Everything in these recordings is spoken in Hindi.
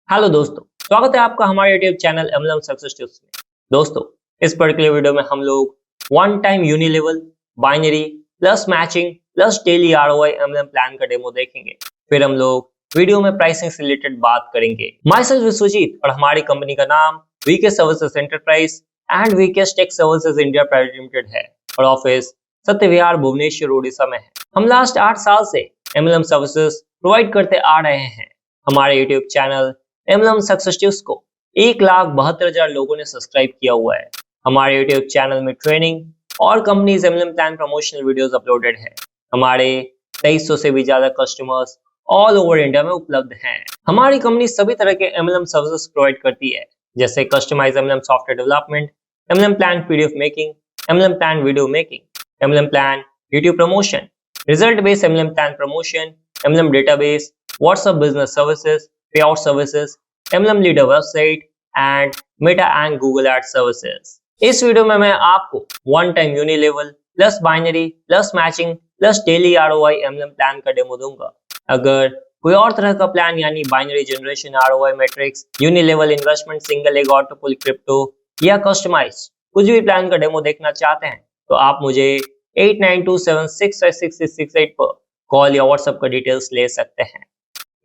हेलो दोस्तों, स्वागत है आपका हमारे YouTube channel MLM success tips में। दोस्तों, इस पर्टिकुलर वीडियो में हम लोग one time unilevel binary plus matching plus daily ROI MLM plan का डेमो देखेंगे। फिर हम लोग वीडियो में प्राइसिंग से रिलेटेड बात करेंगे। माय सेल्फ विश्वजीत और हमारी कंपनी का नाम VK services enterprise and VK tech services India private limited है और ऑफिस सत्य विहार भुवनेश्वर उड़ीसा में है। हम लास्ट 8 साल से एमएलएम सर्विसेज प्रोवाइड करते आ रहे हैं। हमारे YouTube channel MLM success tips को 1,72,000 लोगों ने सब्सक्राइब किया हुआ है। हमारे यूट्यूब चैनल में ट्रेनिंग और companies MLM plan promotional videos uploaded है। हमारे 2300 से भी ज्यादा कस्टमर्स ऑल ओवर इंडिया में उपलब्ध हैं। हमारी कंपनी सभी तरह के एमएलएम सर्विसेज प्रोवाइड करती है, जैसे customize MLM software development, MLM plan PDF making, MLM plan video making, MLM plan YouTube promotion, result based MLM plan promotion, MLM database, WhatsApp business services, payout services, MLM leader website and Meta and Google Ads services। इस वीडियो में मैं आपको one time unilevel plus binary plus matching plus daily ROI MLM plan का डेमो दूंगा। अगर कोई और तरह का प्लान यानी binary generation, ROI matrix, unilevel investment, single leg autopool crypto या कस्टमाइज कुछ भी प्लान का डेमो देखना चाहते हैं तो आप मुझे 8927656668 पर कॉल या व्हाट्सएप का डिटेल्स ले सकते हैं।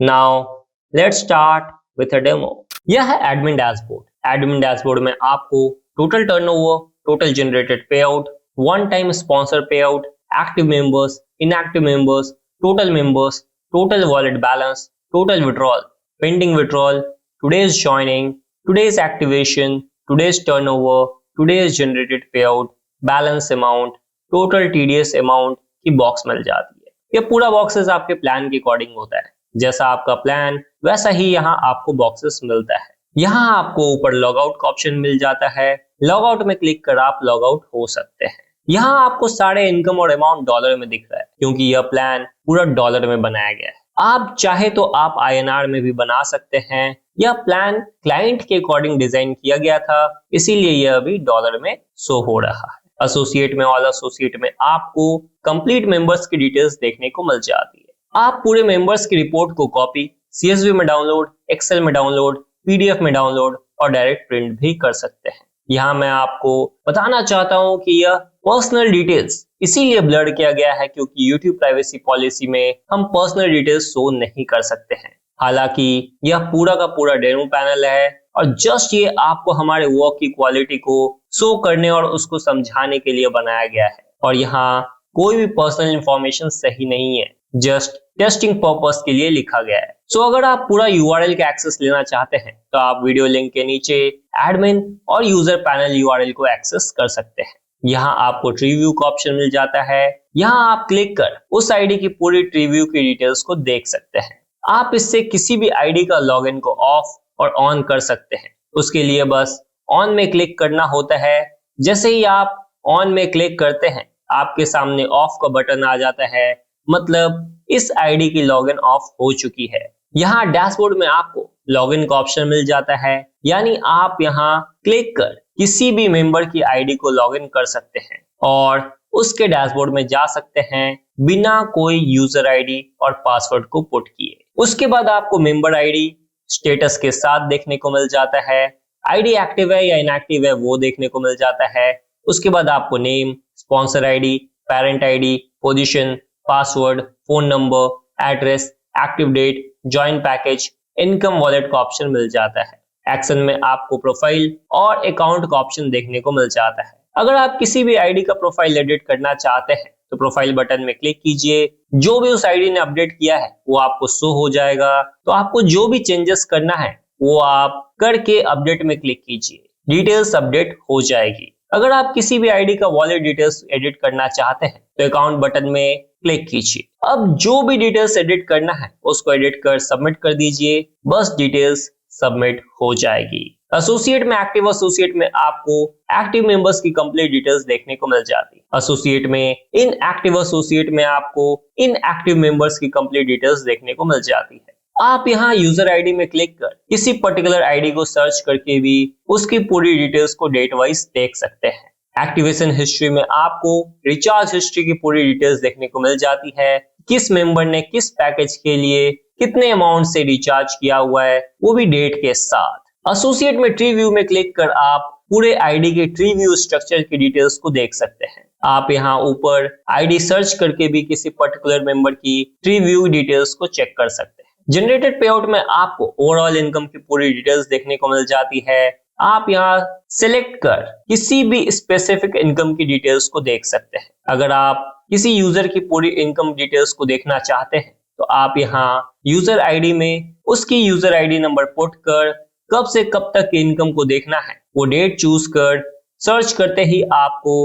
Now let's start with a demo. यह है एडमिन डैशबोर्ड। एडमिन डैशबोर्ड में आपको total turnover, total generated pay out, one time sponsor pay out, active members, inactive members, total wallet balance, total withdrawal, pending withdrawal, today's joining, today's activation, today's turnover, today's generated pay out, balance amount, total TDS amount की बॉक्स मिल जाती है। यह पूरा बॉक्सेस आपके प्लान के अकॉर्डिंग होता है। जैसा आपका प्लान वैसा ही यहाँ आपको बॉक्सेस मिलता है। यहाँ आपको ऊपर लॉग आउट का ऑप्शन मिल जाता है। लॉग आउट में क्लिक कर आप लॉग आउट हो सकते हैं। यहाँ आपको सारे इनकम और अमाउंट डॉलर में दिख रहा है क्योंकि यह प्लान पूरा डॉलर में बनाया गया है। आप चाहे तो आप आईएनआर में भी बना सकते हैं। यह प्लान क्लाइंट के अकॉर्डिंग डिजाइन किया गया था, इसीलिए यह अभी डॉलर में शो हो रहा है। एसोसिएट में, ऑल एसोसिएट में आपको कंप्लीट मेंबर्स की डिटेल्स देखने को मिल जाती है। आप पूरे मेंबर्स की रिपोर्ट को कॉपी, सीएसवी में डाउनलोड, एक्सेल में डाउनलोड, पीडीएफ में डाउनलोड और डायरेक्ट प्रिंट भी कर सकते हैं। यहाँ मैं आपको बताना चाहता हूँ कि यह पर्सनल डिटेल्स इसीलिए ब्लर किया गया है क्योंकि यूट्यूब प्राइवेसी पॉलिसी में हम पर्सनल डिटेल्स शो नहीं कर सकते हैं। हालांकि यह पूरा का पूरा डेमो पैनल है और जस्ट ये आपको हमारे वर्क की क्वालिटी को शो करने और उसको समझाने के लिए बनाया गया है और यहाँ कोई भी पर्सनल इंफॉर्मेशन सही नहीं है, जस्ट टेस्टिंग पर्पस के लिए लिखा गया है। सो अगर आप पूरा यूआरएल का एक्सेस लेना चाहते हैं तो आप वीडियो लिंक के नीचे एडमिन और यूजर पैनल यूआरएल को एक्सेस कर सकते हैं। यहाँ आपको ट्री व्यू का ऑप्शन मिल जाता है। यहाँ आप क्लिक कर उस आईडी की पूरी ट्री व्यू की डिटेल्स को देख सकते हैं। आप इससे किसी भी आईडी का लॉगिन को ऑफ और ऑन कर सकते हैं। उसके लिए बस ऑन में क्लिक करना होता है। जैसे ही आप ऑन में क्लिक करते हैं आपके सामने ऑफ का बटन आ जाता है, मतलब इस आईडी की लॉगिन ऑफ हो चुकी है। यहाँ डैशबोर्ड में आपको लॉगिन का ऑप्शन मिल जाता है, यानी आप यहाँ क्लिक कर किसी भी मेंबर की आईडी को लॉगिन कर सकते हैं और उसके डैशबोर्ड में जा सकते हैं बिना कोई यूजर आईडी और पासवर्ड को पुट किए। उसके बाद आपको मेंबर आईडी स्टेटस के साथ देखने को मिल जाता है। आईडी एक्टिव है या इनएक्टिव है वो देखने को मिल जाता है। उसके बाद आपको name, sponsor ID, parent ID, position, password, phone number, address, active date, join package, income wallet का ऑप्शन मिल जाता है। एक्शन में आपको प्रोफाइल और अकाउंट का ऑप्शन देखने को मिल जाता है। अगर आप किसी भी आईडी का प्रोफाइल एडिट करना चाहते हैं तो प्रोफाइल बटन में क्लिक कीजिए। जो भी उस आईडी ने अपडेट किया है वो आपको शो हो जाएगा। तो आपको जो भी चेंजेस करना है वो आप करके अपडेट में क्लिक कीजिए, डिटेल्स अपडेट हो जाएगी। अगर आप किसी भी आईडी का वॉलेट डिटेल्स एडिट करना चाहते हैं तो अकाउंट बटन में क्लिक कीजिए। अब जो भी डिटेल्स एडिट करना है उसको एडिट कर सबमिट कर दीजिए, बस डिटेल्स सबमिट हो जाएगी। एसोसिएट में, एक्टिव एसोसिएट में आपको एक्टिव मेंबर्स की कंप्लीट डिटेल्स देखने को मिल जाती है। एसोसिएट में, इन एक्टिव एसोसिएट में आपको इन एक्टिव मेंबर्स की कंप्लीट डिटेल्स देखने को मिल जाती है। आप यहाँ यूजर आईडी में क्लिक कर किसी पर्टिकुलर आईडी को सर्च करके भी उसकी पूरी डिटेल्स को डेट वाइज देख सकते हैं। एक्टिवेशन हिस्ट्री में आपको रिचार्ज हिस्ट्री की पूरी डिटेल्स देखने को मिल जाती है। किस मेंबर ने किस पैकेज के लिए कितने अमाउंट से रिचार्ज किया हुआ है, वो भी डेट के साथ। एसोसिएट में ट्री व्यू में क्लिक कर आप पूरे आईडी के ट्री व्यू स्ट्रक्चर की डिटेल्स को देख सकते हैं। आप यहाँ ऊपर आईडी सर्च करके भी किसी पर्टिकुलर मेंबर की ट्री व्यू डिटेल्स को चेक कर सकते हैं। जनरेटेड पे आउट में आपको ओवरऑल इनकम की पूरी डिटेल्स देखने को मिल जाती है। आप यहाँ सिलेक्ट कर किसी भी स्पेसिफिक इनकम की डिटेल्स को देख सकते हैं। अगर आप किसी यूजर की पूरी इनकम डिटेल्स को देखना चाहते हैं तो आप यहाँ यूजर आईडी में उसकी यूजर आईडी नंबर पुट कर कब से कब तक की इनकम को देखना है वो डेट चूज कर सर्च करते ही आपको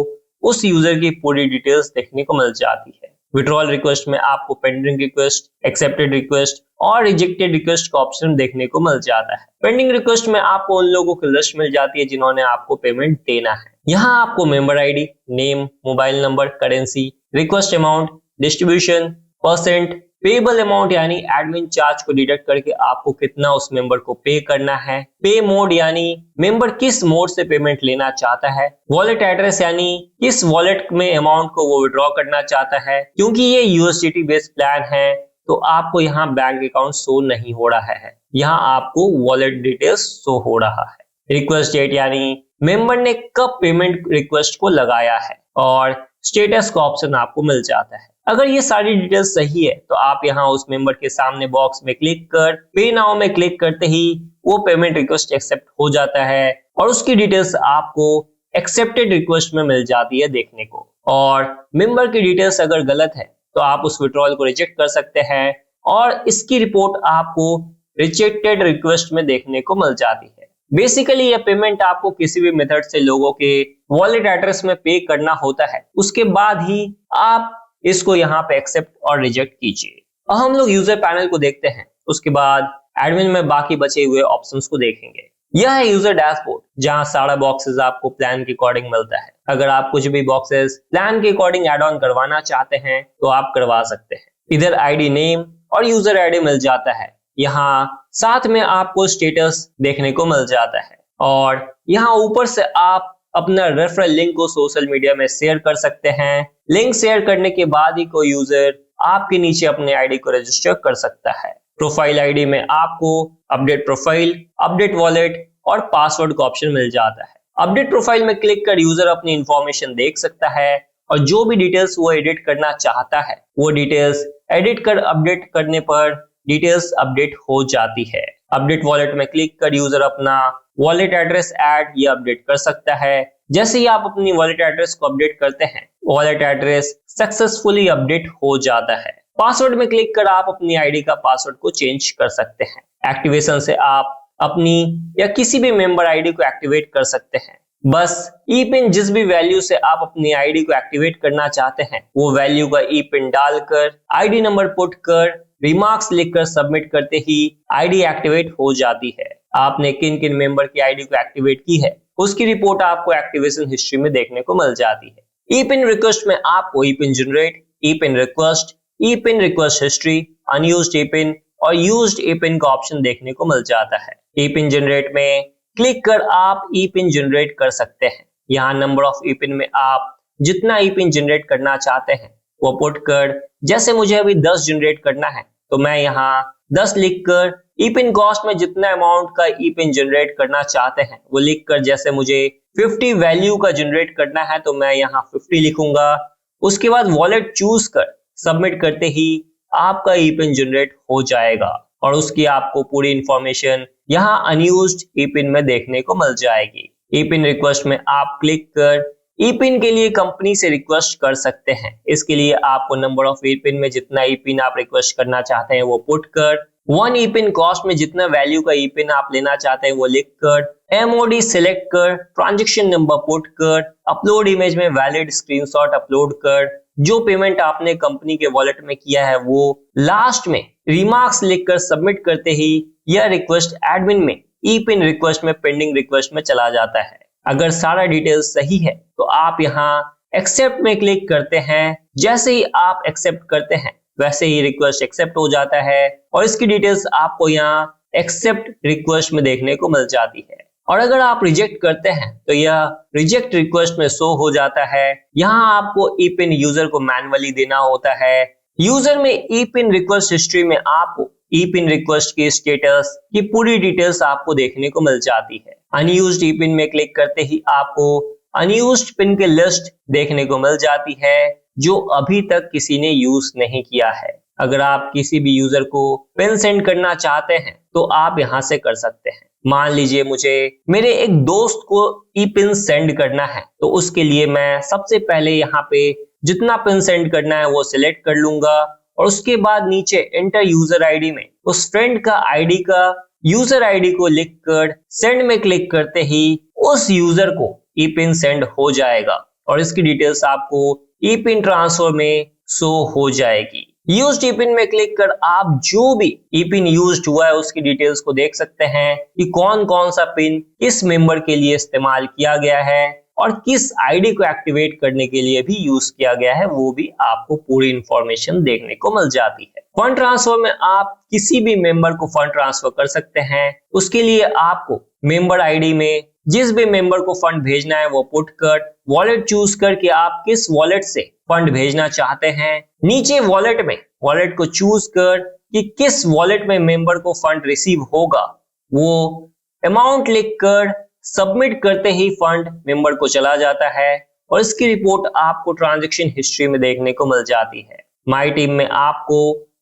उस यूजर की पूरी डिटेल्स देखने को मिल जाती है। विड्रॉल रिक्वेस्ट में आपको पेंडिंग रिक्वेस्ट, एक्सेप्टेड रिक्वेस्ट और रिजेक्टेड रिक्वेस्ट का ऑप्शन देखने को मिल जाता है। पेंडिंग रिक्वेस्ट में आपको उन लोगों की लिस्ट मिल जाती है जिन्होंने आपको पेमेंट देना है। यहाँ आपको member ID, name, mobile number, currency, request amount, distribution, percent, payable amount यानी एडमिन चार्ज को डिडक्ट करके आपको कितना उस मेंबर को पे करना है, पे मोड यानी मेंबर किस मोड से पेमेंट लेना चाहता है, वॉलेट एड्रेस यानी किस वॉलेट में अमाउंट को वो विड्रॉ करना चाहता है। क्योंकि ये यूएसडीटी बेस्ड प्लान है तो आपको यहाँ बैंक अकाउंट शो नहीं हो रहा है, यहाँ आपको वॉलेट डिटेल्स शो हो रहा है। रिक्वेस्ट डेट यानी मेंबर ने कब पेमेंट रिक्वेस्ट को लगाया है और स्टेटस का ऑप्शन आपको मिल जाता है। अगर ये सारी डिटेल्स सही है तो आप यहाँ उस मेंबर के सामने बॉक्स में क्लिक कर पे नाउ में क्लिक करते ही वो पेमेंट रिक्वेस्ट एक्सेप्ट हो जाता है और उसकी डिटेल्स आपको एक्सेप्टेड रिक्वेस्ट में मिल जाती है देखने को। और मेंबर की डिटेल्स अगर गलत है तो आप उस विड्रॉल को रिजेक्ट कर सकते हैं और इसकी रिपोर्ट आपको रिजेक्टेड रिक्वेस्ट में देखने को मिल जाती है। बेसिकली यह पेमेंट आपको किसी भी मेथड से लोगों के वॉलेट एड्रेस में पे करना होता है, उसके बाद ही आप इसको यहाँ पे एक्सेप्ट और रिजेक्ट कीजिए। अब हम लोग यूजर पैनल को देखते हैं, उसके बाद एडमिन में बाकी बचे हुए ऑप्शंस को देखेंगे। यह है यूजर डैशबोर्ड जहाँ सारा बॉक्सेस आपको प्लान के अकॉर्डिंग मिलता है। अगर आप कुछ भी बॉक्सेस प्लान के अकॉर्डिंग एड ऑन करवाना चाहते हैं तो आप करवा सकते हैं। इधर आईडी नेम और यूजर आईडी मिल जाता है। यहाँ साथ में आपको स्टेटस देखने को मिल जाता है और यहाँ ऊपर से आप अपना रेफरल लिंक को सोशल मीडिया में शेयर कर सकते हैं। लिंक शेयर करने के बाद ही कोई यूजर आपके नीचे अपने आईडी को रजिस्टर कर सकता है। प्रोफाइल आईडी में आपको अपडेट प्रोफाइल, अपडेट वॉलेट और पासवर्ड का ऑप्शन मिल जाता है। अपडेट प्रोफाइल में क्लिक कर यूजर अपनी इंफॉर्मेशन देख सकता है और जो भी डिटेल्स वो एडिट करना चाहता है वो डिटेल्स एडिट कर अपडेट करने पर डिटेल्स अपडेट हो जाती है। अपडेट वॉलेट में क्लिक कर यूजर अपना वॉलेट एड्रेस ऐड या अपडेट कर सकता है। जैसे ही आप अपनी वॉलेट एड्रेस को अपडेट करते हैं वॉलेट एड्रेस सक्सेसफुली अपडेट हो जाता है। पासवर्ड में क्लिक कर आप अपनी आईडी का पासवर्ड को चेंज कर सकते हैं। एक्टिवेशन से आप अपनी या किसी भी मेंबर आईडी को एक्टिवेट कर सकते हैं। बस ई पिन जिस भी वैल्यू से आप अपनी आईडी को एक्टिवेट करना चाहते हैं वो वैल्यू का ई पिन डालकर आईडी नंबर पुट कर रिमार्क्स लिखकर सबमिट करते ही आईडी एक्टिवेट हो जाती है। आपने किन किन मेंबर की आईडी को एक्टिवेट की है उसकी रिपोर्ट आपको एक्टिवेशन हिस्ट्री में देखने को मिल जाती है। ई पिन रिक्वेस्ट में आपको ई पिन जनरेट, ई पिन रिक्वेस्ट, ई pin request history, unused e pin और यूज्ड ई पिन का ऑप्शन देखने को मिल जाता है। ई पिन जनरेट में क्लिक कर आप ई पिन जनरेट कर सकते हैं। यहाँ नंबर ऑफ ई पिन में आप जितना ई पिन जनरेट करना चाहते हैं वो पुट कर, जैसे मुझे अभी 10 जनरेट करना है तो मैं यहाँ 10 लिखकर ई पिन कॉस्ट में जितना अमाउंट का ई पिन जनरेट करना चाहते हैं वो लिखकर, जैसे मुझे 50 वैल्यू का जनरेट करना है तो मैं यहाँ 50 लिखूंगा। उसके बाद वॉलेट चूज कर सबमिट करते ही आपका ई पिन जनरेट हो जाएगा और उसकी आपको पूरी इंफॉर्मेशन यहाँ अनयूज्ड ई पिन में देखने को मिल जाएगी। ई पिन रिक्वेस्ट में आप क्लिक कर ई पिन के लिए कंपनी से रिक्वेस्ट कर सकते हैं। इसके लिए आपको नंबर ऑफ ई पिन में जितना ई पिन आप रिक्वेस्ट करना चाहते हैं वो पुट कर, 1 ई पिन कॉस्ट में जितना वैल्यू का ई पिन आप लेना चाहते हैं वो लिख कर, एमओडी सिलेक्ट कर, ट्रांजैक्शन नंबर पुट कर, अपलोड इमेज में वैलिड स्क्रीनशॉट अपलोड कर, जो पेमेंट आपने कंपनी के वॉलेट में किया है वो लास्ट में रिमार्क्स लिखकर सबमिट करते ही यह रिक्वेस्ट एडमिन में ई पिन रिक्वेस्ट में पेंडिंग रिक्वेस्ट में चला जाता है। अगर सारा डिटेल सही है तो आप यहाँ एक्सेप्ट में क्लिक करते हैं। जैसे ही आप एक्सेप्ट करते हैं वैसे ही रिक्वेस्ट एक्सेप्ट हो जाता है और इसकी डिटेल्स आपको यहाँ एक्सेप्ट रिक्वेस्ट में देखने को मिल जाती है। और अगर आप रिजेक्ट करते हैं तो यह रिजेक्ट रिक्वेस्ट में शो हो जाता है। यहाँ आपको ई पिन यूजर को मैन्युअली देना होता है। यूजर में ई पिन रिक्वेस्ट हिस्ट्री में आपको ई पिन रिक्वेस्ट की स्टेटस की पूरी डिटेल्स आपको देखने को मिल जाती है। अनयूज्ड ई पिन में क्लिक करते ही आपको अनयूज्ड पिन की लिस्ट देखने को मिल जाती है जो अभी तक किसी ने यूज नहीं किया है। अगर आप किसी भी यूजर को पिन सेंड करना चाहते हैं तो आप यहाँ से कर सकते हैं। मान लीजिए मुझे मेरे एक दोस्त को ई पिन सेंड करना है, तो उसके लिए मैं सबसे पहले यहाँ पे जितना पिन सेंड करना है वो सिलेक्ट कर लूंगा और उसके बाद नीचे एंटर यूजर आईडी में उस फ्रेंड का आईडी का यूजर आईडी को लिखकर सेंड में क्लिक करते ही उस यूजर को ई पिन सेंड हो जाएगा और इसकी डिटेल्स आपको ई पिन ट्रांसफर में शो हो जाएगी। यूज्ड ई पिन में क्लिक कर आप जो भी ई पिन यूज्ड हुआ है उसकी डिटेल्स को देख सकते हैं कि कौन कौन सा पिन किस मेंबर के लिए इस्तेमाल किया गया है और किस आईडी को एक्टिवेट करने के लिए भी यूज किया गया है, वो भी आपको पूरी इंफॉर्मेशन देखने को मिल जाती है। फंड ट्रांसफर में आप किसी भी मेंबर को फंड ट्रांसफर कर सकते हैं। उसके लिए आपको मेंबर आईडी में जिस भी मेंबर को फंड भेजना है वो पुट कर वॉलेट चूज करके आप किस वॉलेट से फंड भेजना चाहते हैं, नीचे वॉलेट में वॉलेट को चूज कर कि किस वॉलेट में मेंबर को फंड रिसीव होगा, वो अमाउंट लिख कर सबमिट करते ही फंड मेंबर को चला जाता है और इसकी रिपोर्ट आपको ट्रांजैक्शन हिस्ट्री में देखने को मिल जाती है। माई टीम में आपको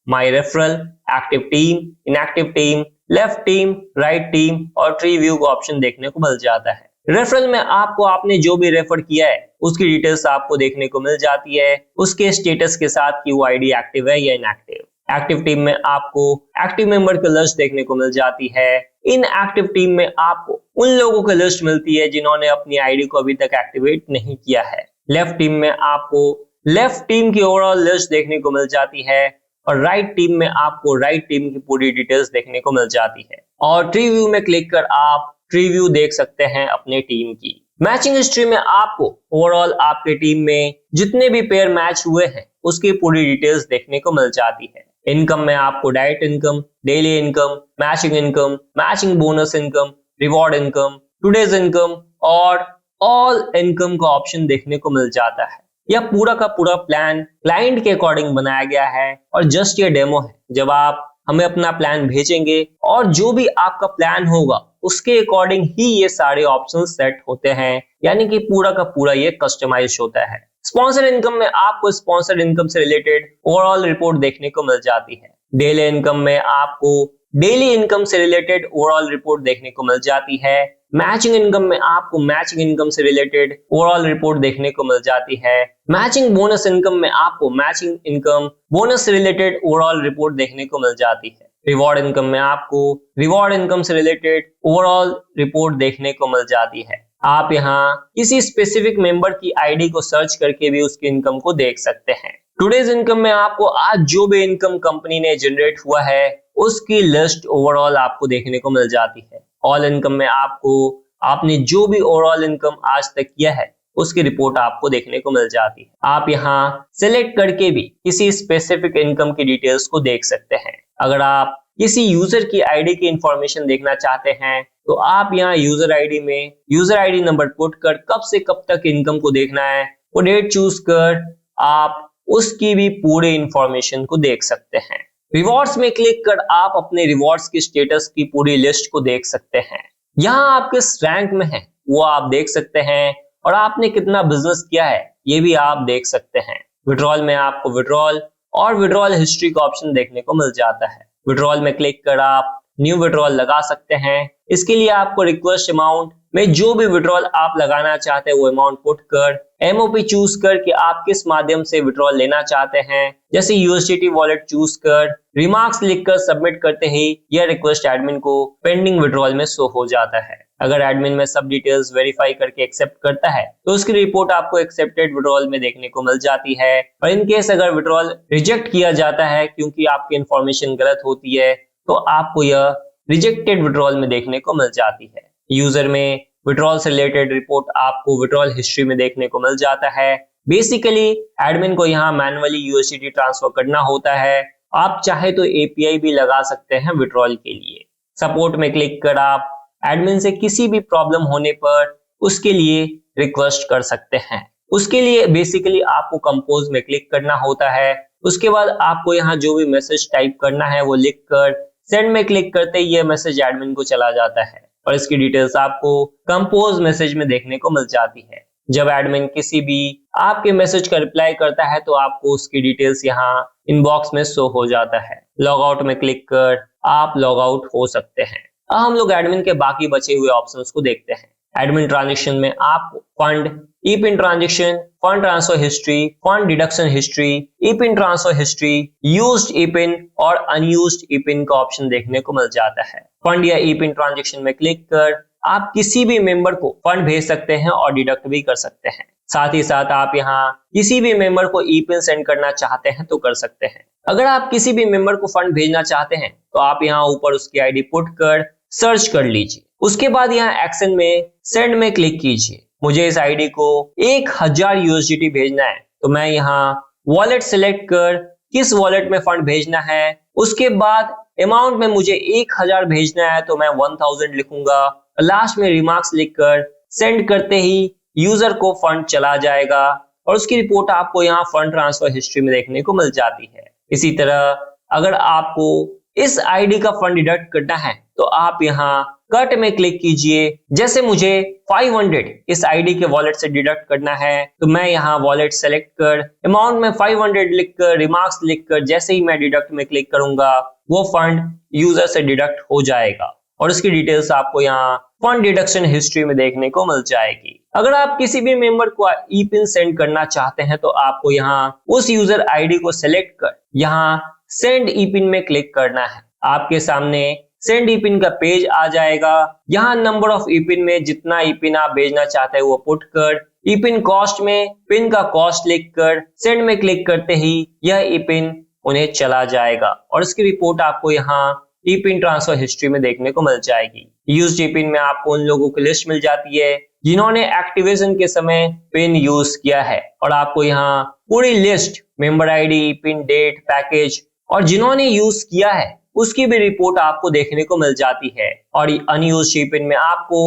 my referral, active team, inactive team, left team, right team और ट्री व्यू का ऑप्शन देखने को मिल जाता है। रेफरल में आपको आपने जो भी रेफर किया है उसकी डिटेल्स आपको देखने को मिल जाती है, उसके स्टेटस के साथ कि वो आईडी एक्टिव है या इनएक्टिव। एक्टिव टीम में आपको एक्टिव मेंबर की लिस्ट देखने को मिल जाती है। इन एक्टिव टीम में आपको उन लोगों की लिस्ट मिलती है जिन्होंने अपनी आईडी को अभी तक एक्टिवेट नहीं किया है। लेफ्ट टीम में आपको लेफ्ट टीम की ओवरऑल लिस्ट देखने को मिल जाती है और राइट टीम में आपको राइट टीम की पूरी डिटेल्स देखने को मिल जाती है। और ट्री व्यू में क्लिक कर आप ट्री व्यू देख सकते हैं अपने टीम की। मैचिंग हिस्ट्री में आपको ओवरऑल आपके टीम में जितने भी पेयर मैच हुए हैं उसकी पूरी डिटेल्स देखने को मिल जाती है। इनकम में आपको direct income, daily income, matching bonus income, reward income, today's income और ऑल इनकम का ऑप्शन देखने को मिल जाता है। यह पूरा का पूरा प्लान क्लाइंट के अकॉर्डिंग बनाया गया है और जस्ट ये डेमो है। जब आप हमें अपना प्लान भेजेंगे और जो भी आपका प्लान होगा उसके अकॉर्डिंग ही ये सारे ऑप्शन सेट होते हैं, यानी कि पूरा का पूरा ये कस्टमाइज होता है। स्पॉन्सर इनकम में आपको स्पॉन्सर इनकम से रिलेटेड ओवरऑल रिपोर्ट देखने को मिल जाती है। डेली इनकम में आपको डेली इनकम से रिलेटेड ओवरऑल रिपोर्ट देखने को मिल जाती है। मैचिंग इनकम में आपको मैचिंग इनकम से रिलेटेड ओवरऑल रिपोर्ट देखने को मिल जाती है। मैचिंग बोनस इनकम में आपको मैचिंग इनकम बोनस से रिलेटेड ओवरऑल रिपोर्ट देखने को मिल जाती है। रिवॉर्ड इनकम में आपको रिवॉर्ड इनकम से रिलेटेड ओवरऑल रिपोर्ट देखने को मिल जाती है। आप यहाँ किसी स्पेसिफिक मेंबर की आईडी को सर्च करके भी उसकी इनकम को देख सकते हैं। टुडेज इनकम में आपको आज जो भी इनकम कंपनी ने जनरेट हुआ है उसकी लिस्ट ओवरऑल आपको देखने को मिल जाती है। ऑल इनकम में आपको आपने जो भी ओवरऑल इनकम आज तक किया है उसकी रिपोर्ट आपको देखने को मिल जाती है। आप यहाँ सिलेक्ट करके भी किसी स्पेसिफिक इनकम की डिटेल्स को देख सकते हैं। अगर आप किसी यूजर की आईडी की इंफॉर्मेशन देखना चाहते हैं तो आप यहाँ यूजर आईडी में यूजर आईडी नंबर पुट कर कब से कब तक इनकम को देखना है वो डेट चूज कर आप उसकी भी पूरी इंफॉर्मेशन को देख सकते हैं। रिवॉर्ड्स में क्लिक कर आप अपने रिवॉर्ड्स की स्टेटस की पूरी लिस्ट को देख सकते हैं। यहाँ आप किस रैंक में हैं वो आप देख सकते हैं और आपने कितना बिजनेस किया है ये भी आप देख सकते हैं। विड्रॉल में आपको विड्रॉल और विड्रॉल हिस्ट्री का ऑप्शन देखने को मिल जाता है। विड्रॉल में क्लिक कर आप न्यू विड्रॉल लगा सकते हैं। इसके लिए आपको रिक्वेस्ट अमाउंट में जो भी विड्रॉल आप लगाना चाहते हैं वो अमाउंट पुट कर एमओपी चूज कर कि आप किस माध्यम से विड्रॉल लेना चाहते हैं, जैसे यूएसडीटी वॉलेट चूज कर रिमार्क्स लिखकर सबमिट करते ही यह रिक्वेस्ट एडमिन को पेंडिंग विड्रॉल में शो हो जाता है। अगर एडमिन में सब डिटेल्स वेरीफाई करके एक्सेप्ट करता है तो उसकी रिपोर्ट आपको एक्सेप्टेड विड्रॉल में देखने को मिल जाती है और इन केस अगर विड्रॉल रिजेक्ट किया जाता है क्योंकि आपकी इंफॉर्मेशन गलत होती है तो आपको यह रिजेक्टेड विड्रॉल में देखने को मिल जाती है। यूजर में विड्रॉल से रिलेटेड रिपोर्ट आपको विड्रॉल हिस्ट्री में देखने को मिल जाता है। बेसिकली एडमिन को यहाँ मैन्युअली यूएसडीटी ट्रांसफर करना होता है। आप चाहे तो एपीआई भी लगा सकते हैं विड्रॉल के लिए। सपोर्ट में क्लिक कर आप एडमिन से किसी भी प्रॉब्लम होने पर उसके लिए रिक्वेस्ट कर सकते हैं। उसके लिए बेसिकली आपको कंपोज में क्लिक करना होता है। उसके बाद आपको यहाँ जो भी मैसेज टाइप करना है वो लिख कर सेंड में क्लिक करते ही ये मैसेज एडमिन को चला जाता है और इसकी डिटेल्स आपको कंपोज मैसेज में देखने को मिल जाती है। जब एडमिन किसी भी आपके मैसेज का रिप्लाई करता है तो आपको उसकी डिटेल्स यहाँ इनबॉक्स में शो हो जाता है। लॉग आउट में क्लिक कर आप लॉग आउट हो सकते हैं। अब हम लोग एडमिन के बाकी बचे हुए ऑप्शंस को देखते हैं। एडमिन ट्रांजेक्शन में आप fund, e pin transaction, fund transfer history, fund deduction history, e pin transfer history, used e pin और अनयूज्ड ई पिन का ऑप्शन देखने को मिल जाता है। फंड या ई पिन ट्रांजेक्शन में क्लिक कर आप किसी भी मेंबर को फंड भेज सकते हैं और डिडक्ट भी कर सकते हैं। साथ ही साथ आप यहाँ किसी भी मेंबर को ई पिन सेंड करना चाहते हैं तो कर सकते हैं। अगर आप किसी भी मेंबर को फंड भेजना चाहते हैं तो आप यहाँ ऊपर उसकी आईडी पुट कर सर्च कर लीजिए। उसके बाद यहाँ एक्शन में सेंड में क्लिक कीजिए। मुझे इस आईडी को 1000 यूएसडीटी भेजना है तो मैं यहाँ वॉलेट सिलेक्ट कर किस वॉलेट में फंड भेजना है, उसके बाद अमाउंट में मुझे 1000 भेजना है तो मैं 1000 लिखूंगा। लास्ट में रिमार्क्स लिखकर सेंड करते ही यूजर को फंड चला जाएगा और उसकी रिपोर्ट आपको यहाँ फंड ट्रांसफर हिस्ट्री में देखने को मिल जाती है। इसी तरह अगर आपको इस आईडी का फंड डिडक्ट करना है तो आप यहाँ कट में क्लिक कीजिए। जैसे मुझे 500 इस आईडी के वॉलेट से डिडक्ट करना है तो मैं यहाँ वॉलेट सेलेक्ट कर अमाउंट में 500 लिखकर रिमार्क्स लिखकर जैसे ही मैं डिडक्ट में क्लिक करूंगा वो फंड यूजर से डिडक्ट हो जाएगा और उसकी डिटेल्स आपको यहाँ फंड डिडक्शन हिस्ट्री में देखने को मिल जाएगी। अगर आप किसी भी मेंबर को ई पिन सेंड करना चाहते हैं तो आपको यहाँ उस यूजर आईडी को सेलेक्ट कर यहाँ सेंड ई पिन में क्लिक करना है। आपके सामने सेंड ई पिन का पेज आ जाएगा। यहाँ नंबर ऑफ ई पिन में जितना ई पिन आप भेजना चाहते हैं वो पुट कर ई पिन कॉस्ट में पिन का कॉस्ट लिख कर सेंड में क्लिक करते ही यह ई पिन उन्हें चला जाएगा और इसकी रिपोर्ट आपको यहाँ ई पिन ट्रांसफर हिस्ट्री में देखने को मिल जाएगी। यूज्ड ई पिन में आपको उन लोगों की लिस्ट मिल जाती है जिन्होंने एक्टिवेशन के समय पिन यूज किया है और आपको यहाँ पूरी list member ID, pin, date, package और जिन्होंने यूज किया है उसकी भी रिपोर्ट आपको देखने को मिल जाती है। और अनयूज्ड ई पिन में आपको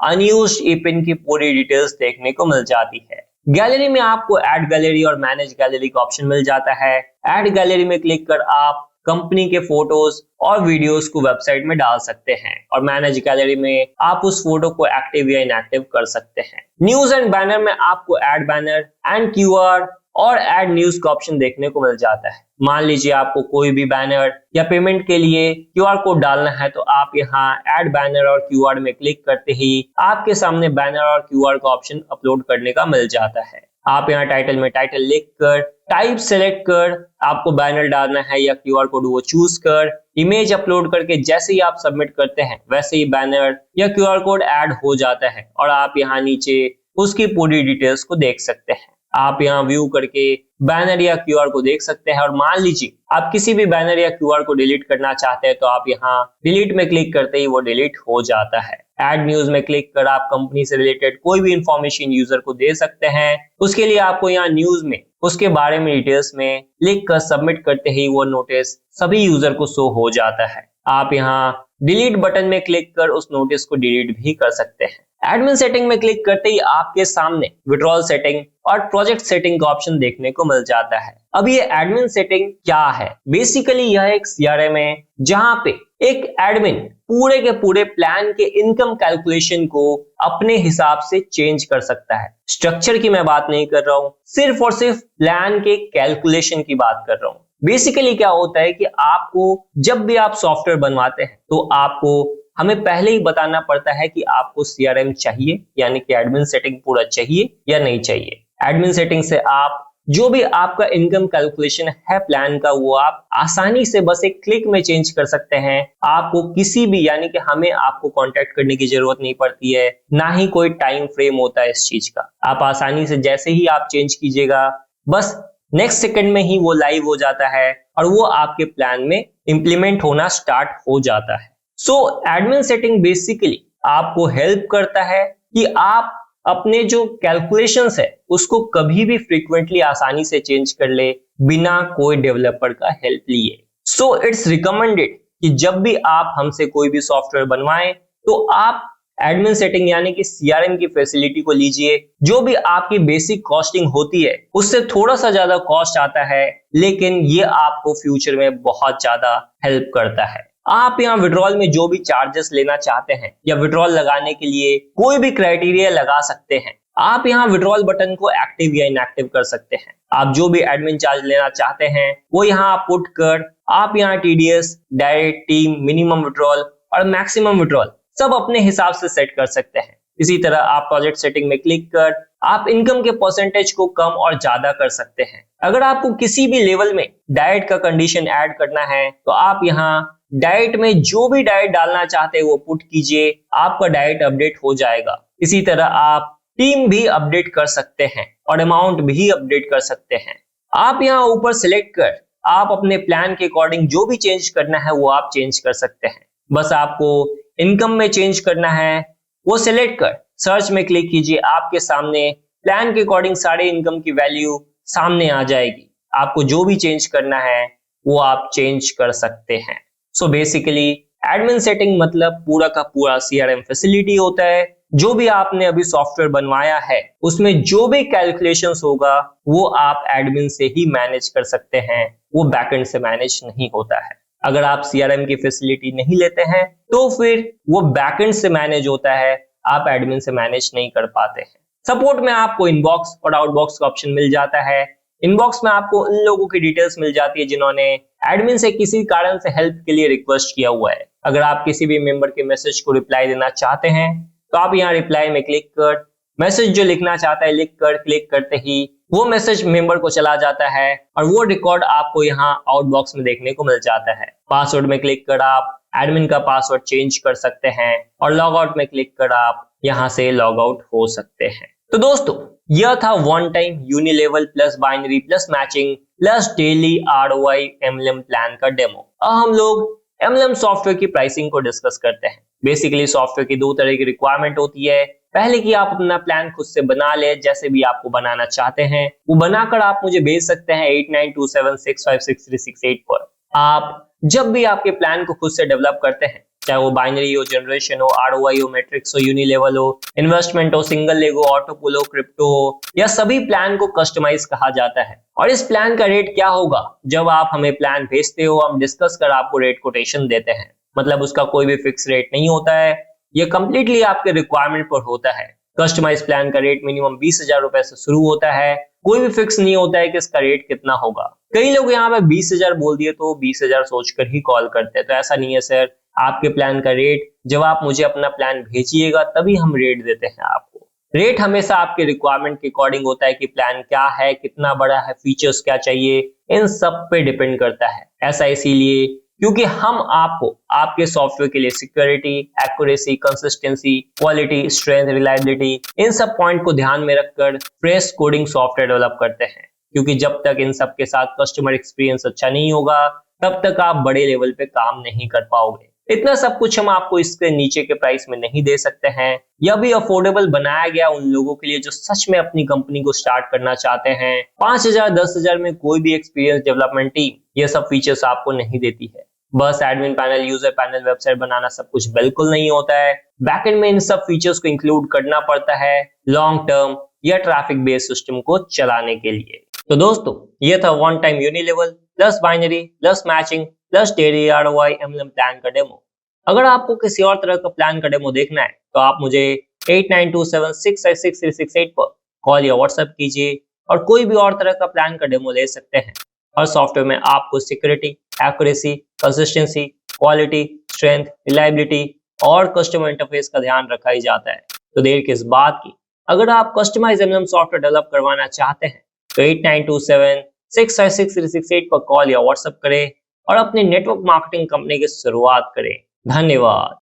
अनयूज्ड ई पिन की पूरी डिटेल्स देखने को मिल जाती है। गैलरी में आपको ऐड गैलरी और मैनेज गैलरी का ऑप्शन मिल जाता है। ऐड गैलरी में क्लिक कर आप कंपनी के फोटोज और वीडियोस को वेबसाइट में डाल सकते हैं और मैनेज गैलरी में आप उस फोटो को एक्टिव या इनएक्टिव कर सकते हैं। न्यूज एंड बैनर में आपको ऐड बैनर एंड क्यूआर और ऐड न्यूज का ऑप्शन देखने को मिल जाता है। मान लीजिए आपको कोई भी बैनर या पेमेंट के लिए क्यूआर कोड डालना है तो आप यहाँ ऐड बैनर और क्यूआर में क्लिक करते ही आपके सामने बैनर और क्यूआर का ऑप्शन अपलोड करने का मिल जाता है। आप यहाँ टाइटल में टाइटल लिख कर टाइप सेलेक्ट कर आपको बैनर डालना है या क्यूआर कोड वो चूज कर इमेज अपलोड करके जैसे ही आप सबमिट करते हैं वैसे ही बैनर या क्यूआर कोड ऐड हो जाता है और आप यहाँ नीचे उसकी पूरी डिटेल्स को देख सकते हैं। आप यहाँ व्यू करके बैनर या क्यूआर को देख सकते हैं और मान लीजिए आप किसी भी बैनर या क्यूआर को डिलीट करना चाहते हैं तो आप यहाँ डिलीट में क्लिक करते ही वो डिलीट हो जाता है। ऐड न्यूज में क्लिक कर आप कंपनी से रिलेटेड कोई भी इंफॉर्मेशन यूजर को दे सकते हैं। उसके लिए आपको यहाँ न्यूज में उसके बारे में डिटेल्स में लिख कर सबमिट करते ही वो नोटिस सभी यूजर को शो हो जाता है। आप यहाँ डिलीट बटन में क्लिक कर उस नोटिस को डिलीट भी कर सकते हैं। एडमिन सेटिंग में क्लिक करते ही आपके सामने विड्रॉल सेटिंग और प्रोजेक्ट सेटिंग का ऑप्शन देखने को मिल जाता है। अब ये एडमिन सेटिंग क्या है? बेसिकली यह एक सीआरएम है जहां पे एक एडमिन पूरे के पूरे प्लान के इनकम कैलकुलेशन को अपने हिसाब से चेंज कर सकता है। स्ट्रक्चर की मैं बात नहीं कर रहा हूं, सिर्फ और सिर्फ प्लान के कैलकुलेशन की बात कर रहा हूं। बेसिकली क्या होता है कि आपको जब भी आप सॉफ्टवेयर बनवाते हैं तो आपको हमें पहले ही बताना पड़ता है कि आपको सीआरएम चाहिए यानी कि एडमिन सेटिंग पूरा चाहिए या नहीं चाहिए। एडमिन सेटिंग से आप जो भी आपका इनकम कैलकुलेशन है प्लान का वो आप आसानी से बस एक क्लिक में चेंज कर सकते हैं। आपको किसी भी यानी कि हमें आपको कांटेक्ट करने की जरूरत नहीं पड़ती है, ना ही कोई टाइम फ्रेम होता है इस चीज का। आप आसानी से जैसे ही आप चेंज कीजिएगा बस नेक्स्ट सेकंड में ही वो लाइव हो जाता है और वो आपके प्लान में इंप्लीमेंट होना स्टार्ट हो जाता है। सो एडमिन सेटिंग बेसिकली आपको हेल्प करता है कि आप अपने जो कैलकुलेशंस है उसको कभी भी फ्रीक्वेंटली आसानी से चेंज कर ले बिना कोई डेवलपर का हेल्प लिए। सो इट्स रिकमेंडेड कि जब भी आप हमसे कोई भी सॉफ्टवेयर बनवाएं तो आप एडमिन सेटिंग यानी कि सीआरएम की फैसिलिटी को लीजिए, जो भी आपकी बेसिक कॉस्टिंग होती है उससे थोड़ा सा ज्यादा कॉस्ट आता है, लेकिन ये आपको फ्यूचर में बहुत ज्यादा हेल्प करता है। आप यहाँ विड्रॉल में जो भी चार्जेस लेना चाहते हैं या विड्रॉल लगाने के लिए कोई भी क्राइटेरिया लगा सकते हैं। आप यहाँ विड्रॉल बटन को एक्टिव या इनएक्टिव कर सकते हैं। आप जो भी एडमिन चार्ज लेना चाहते हैं वो यहाँ पुट कर आप यहाँ TDS, direct, team, minimum withdrawal और मैक्सिमम विड्रॉल सब अपने हिसाब से सेट कर सकते हैं। इसी तरह आप प्रोजेक्ट सेटिंग में क्लिक कर आप इनकम के परसेंटेज को कम और ज्यादा कर सकते हैं। अगर आपको किसी भी लेवल में डाइट का कंडीशन ऐड करना है तो आप यहाँ डाइट में जो भी डाइट डालना चाहते हैं वो पुट कीजिए, आपका डाइट अपडेट हो जाएगा। इसी तरह आप टीम भी अपडेट कर सकते हैं और अमाउंट भी अपडेट कर सकते हैं। आप यहाँ ऊपर सिलेक्ट कर आप अपने प्लान के अकॉर्डिंग जो भी चेंज करना है वो आप चेंज कर सकते हैं। बस आपको इनकम में चेंज करना है, वो सिलेक्ट कर सर्च में क्लिक कीजिए, आपके सामने प्लान के अकॉर्डिंग सारे इनकम की वैल्यू सामने आ जाएगी। आपको जो भी चेंज करना है वो आप चेंज कर सकते हैं। सो बेसिकली एडमिन सेटिंग मतलब पूरा का पूरा सीआरएम फैसिलिटी होता है। जो भी आपने अभी सॉफ्टवेयर बनवाया है उसमें जो भी कैलकुलेशंस होगा वो आप एडमिन से ही मैनेज कर सकते हैं, वो बैकएंड से मैनेज नहीं होता है। अगर आप सीआरएम की फैसिलिटी नहीं लेते हैं तो फिर वो बैकएंड से मैनेज होता है, आप एडमिन से मैनेज नहीं कर पाते हैं। सपोर्ट में आपको इनबॉक्स और आउटबॉक्स का ऑप्शन मिल जाता है। इनबॉक्स में आपको उन लोगों की डिटेल्स मिल जाती है जिन्होंने एडमिन से किसी कारण से हेल्प के लिए रिक्वेस्ट किया हुआ है। अगर आप किसी भी मेंबर के मैसेज को रिप्लाई देना चाहते हैं तो आप यहाँ रिप्लाई में क्लिक कर मैसेज जो लिखना चाहता है लिख कर क्लिक करते ही वो मैसेज मेंबर को चला जाता है और वो रिकॉर्ड आपको यहाँ आउटबॉक्स में देखने को मिल जाता है। पासवर्ड में क्लिक कर आप एडमिन का पासवर्ड चेंज कर सकते हैं और लॉग आउट में क्लिक कर आप यहाँ से लॉग आउट हो सकते हैं। तो दोस्तों यह था one time unilevel plus binary plus matching plus daily ROI MLM plan का डेमो। अब हम लोग एमएलएम सॉफ्टवेयर की प्राइसिंग को डिस्कस करते हैं। बेसिकली सॉफ्टवेयर की दो तरह की रिक्वायरमेंट होती है। पहले की आप अपना प्लान खुद से बना ले, जैसे भी आपको बनाना चाहते हैं वो बनाकर आप मुझे भेज सकते हैं 8927656368 पर। आप जब भी आपके प्लान को खुद से डेवलप करते हैं, चाहे वो बाइनरी हो, जनरेशन हो, आरओआई हो, मैट्रिक्स हो, यूनिलेवल हो, इन्वेस्टमेंट हो, सिंगल लेग हो, ऑटोपुल हो, क्रिप्टो हो, या सभी प्लान को कस्टमाइज कहा जाता है। और इस प्लान का रेट क्या होगा जब आप हमें प्लान भेजते हो, हम डिस्कस कर आपको रेट कोटेशन देते हैं। मतलब उसका कोई भी फिक्स रेट नहीं होता है, ये कंप्लीटली आपके रिक्वायरमेंट पर होता है। कस्टमाइज प्लान का रेट मिनिमम 20,000 रुपए से शुरू होता है, कोई भी फिक्स नहीं होता है कि इसका रेट कितना होगा। कई लोग यहाँ पे 20,000 बोल दिए तो 20,000 सोचकर ही कॉल करते हैं, तो ऐसा नहीं है सर। आपके प्लान का रेट जब आप मुझे अपना प्लान भेजिएगा तभी हम रेट देते हैं आपको। रेट हमेशा आपके रिक्वायरमेंट के अकॉर्डिंग होता है कि प्लान क्या है, कितना बड़ा है, फीचर्स क्या चाहिए, इन सब पे डिपेंड करता है। ऐसा इसीलिए क्योंकि हम आपको आपके सॉफ्टवेयर के लिए security, accuracy, consistency, quality, strength, reliability इन सब पॉइंट को ध्यान में रखकर फ्रेश कोडिंग सॉफ्टवेयर डेवलप करते हैं। क्योंकि जब तक इन सब के साथ कस्टमर एक्सपीरियंस अच्छा नहीं होगा तब तक आप बड़े लेवल पे काम नहीं कर पाओगे। इतना सब कुछ हम आपको इसके नीचे के प्राइस में नहीं दे सकते हैं। यह भी अफोर्डेबल बनाया गया उन लोगों के लिए जो सच में अपनी कंपनी को स्टार्ट करना चाहते हैं। 5,000 10,000 में कोई भी एक्सपीरियंस डेवलपमेंट टीम ये सब फीचर्स आपको नहीं देती है। बस admin panel, user panel, website बनाना सब कुछ बिल्कुल नहीं होता है। बैकएंड में इन सब फीचर्स को इंक्लूड करना पड़ता है लॉन्ग टर्म या ट्रैफिक बेस्ड सिस्टम को चलाने के लिए। तो दोस्तों ये था one time unilevel plus binary plus matching plus daily ROI MLM plan का डेमो। अगर आपको किसी और तरह का प्लान का डेमो देखना है तो आप मुझे 8927656368 पर कॉल या व्हाट्सएप कीजिए और कोई भी और तरह का प्लान का डेमो ले सकते हैं। हर सॉफ्टवेयर में आपको security, accuracy, consistency, quality, strength, reliability और कस्टमर इंटरफेस का ध्यान रखा ही जाता है। तो देर किस बात की, अगर आप कस्टमाइज एमएलएम सॉफ्टवेयर डेवलप करवाना चाहते हैं तो 8927656368 पर कॉल या व्हाट्सएप करें और अपनी नेटवर्क मार्केटिंग कंपनी की शुरुआत करें। धन्यवाद।